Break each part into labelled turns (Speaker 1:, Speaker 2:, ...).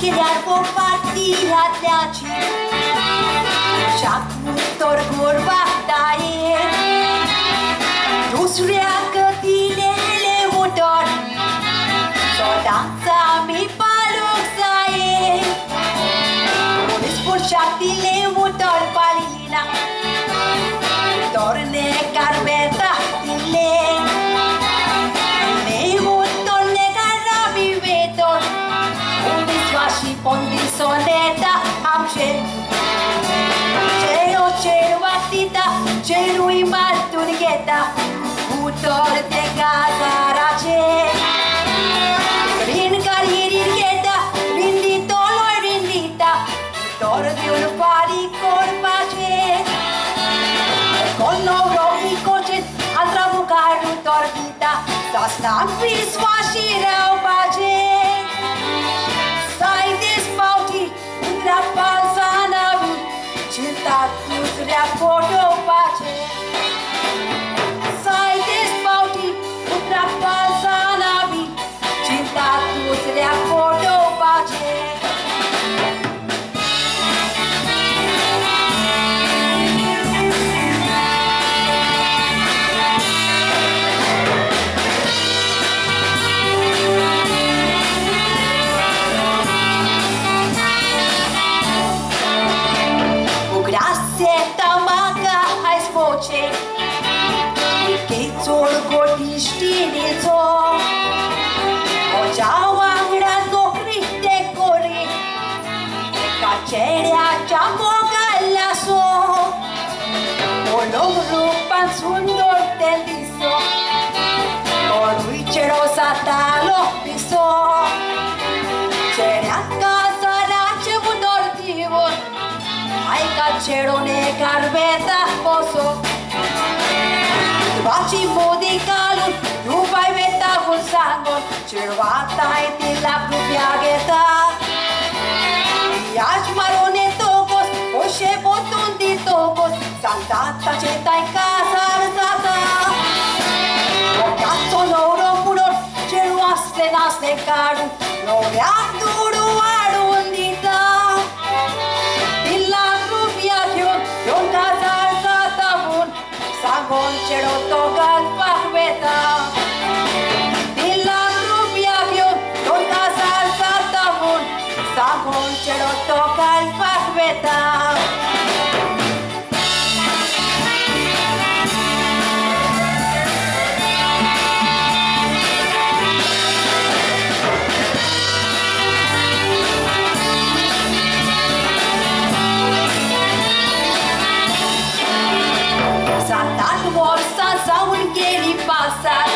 Speaker 1: che iarbo partira tlači však motor kurva daje tu surjaka dilele motor so danța mi paluk zaje Polis porșak dile motor palina Torne carbeta dile Ne motor ne garabi vetor Unde svași pondi soneta am Cero atita, cerui marturgheta Utor de gazarace Rin carirgheta, rinditolo rindita Utor de un pari corpace Con loro i cocet, altra bucaru tortita Sa stampi svași rău pace Sai despauti, întrapal sanavi Cintatus reacordo pace Sai despauti, întrapal sanavi Cintatus reacordo pace Chețul godiștinițo Oceau angra nocri decori Ca cerea cea mogalaso Olom rupan sundor tendiso Orui cero satalo piso Cerea casa race budor divor Ai ca cerone carbeta poso Baci modicalul, nu vai veta col sangue Cervata e di la piagheta Iaci marone tocos, osce botun di tocos Santata ce tai casa arzata O cazzo loro puror, ceruaste naste caru Lorea duru arundita Di la piaghio, yon casa arzata bun Sangon cero togal pahveta Dilla rubia vio Tonta salsa tabun Sangon cero togal pahveta Satan borsa zaun geli pasar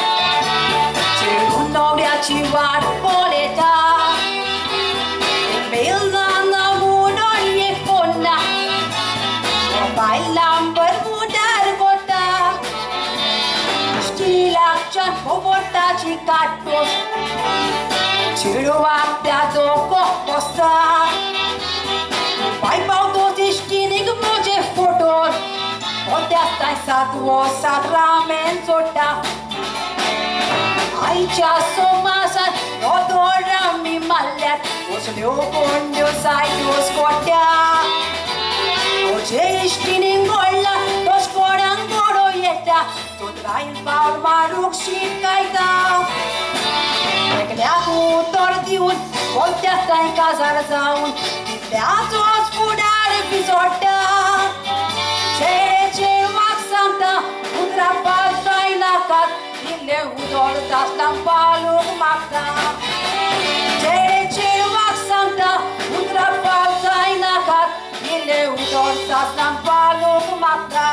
Speaker 1: Cerul norea ci var poleta Belna na munor e ponna O bailam bărbudar gota Știla ce-an povorta ci cartos Cerul aptea doko posta Pai bau toți știnig moce fotor Onde stai satu o sacramento da Aici s-o masă, o doram mi mallet O să le-o bunde-o să-i o scotea O ce ești în gola, o scora în goroieta Tu trai în palma rug și caita Reclea cu tordiun, onde stai în cazar zaun Tipleați o spudare pisortea Ce maxanta, udra palta inacat Dile udor das lampalul macta Ce maxanta, udra palta inacat Dile udor das lampalul macta